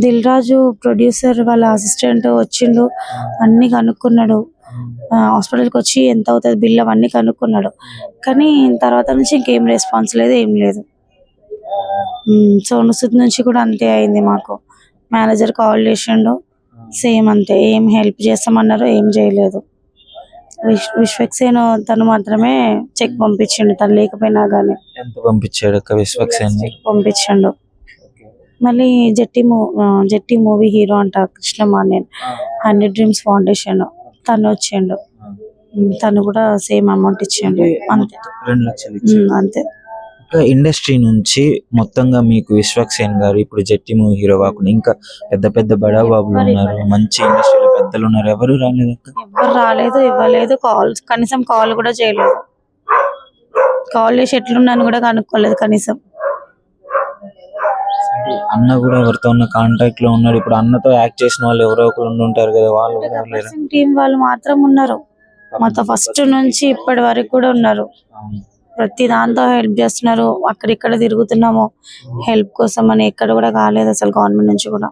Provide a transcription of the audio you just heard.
Dil Raju producer వాళ్ళ assistant వచ్చిండు, అన్ని కనుక్కున్నాడు. హాస్పిటల్కి వచ్చి ఎంత అవుతుంది బిల్ అవన్నీ కనుక్కున్నాడు. కానీ తర్వాత నుంచి ఇంకేం రెస్పాన్స్ లేదు, ఏం లేదు. సోను సూద్ నుంచి కూడా అంతే అయింది మాకు. మేనేజర్ కాల్ చేసిండు, సేమ్ అంతే. ఏం హెల్ప్ చేస్తామన్నారు, ఏం చేయలేదు. విశ్వక్సేన్ తను మాత్రమే చెక్ పంపించిండు, తను లేకపోయినా గానీ ఎంత పంపించాడు అక్క విశ్వక్సేన్? పంపించిండు. మళ్ళీ జట్టి మూవీ హీరో అంట కృష్ణమాన్యన్, 100 డ్రీమ్స్ ఫౌండేషన్, తను వచ్చిండు. తను కూడా సేమ్ అమౌంట్ ఇచ్చిండు, అంతే. 2 లక్షలు ఇచ్చాడు. అంతే. ఇండస్ట్రీ నుంచి మొత్తంగా మీకు విశ్వక్సేన్ గారు ఇప్పుడు జట్టి మూవీ హీరో కాకుండా ఇంకా పెద్ద పెద్ద బడా బాబులు ఉన్నారు, మంచి ఇండస్ట్రీలో పెద్దలు ఉన్నారు, ఎవరు రాలేదు అక్క? ఎవరు రాలేదు, ఇవ్వలేదు. కనీసం కాల్ కూడా చేయలేదు. కాల్ చేసి ఎట్లున్నాను కూడా కనుక్కోలేదు కనీసం. అన్న కూడా ఎవరితో ఉన్న కాంటాక్ట్ లో ఉన్నాడు. ఇప్పుడు అన్నతో యాక్ట్ చేసిన వాళ్ళు ఎవరో ఒకరు ఉంటారు కదా, వాళ్ళు కూడా లేరు. టీం వాళ్ళు మాత్రం ఉన్నారు, మొత్తం ఫస్ట్ నుంచి ఇప్పటి వరకు కూడా ఉన్నారు. ప్రతి దాంతో హెల్ప్ చేస్తున్నారు. అక్కడిక్కడ తిరుగుతున్నాము హెల్ప్ కోసం అని, ఎక్కడ కూడా కాలేదు అసలు గవర్నమెంట్ నుంచి కూడా.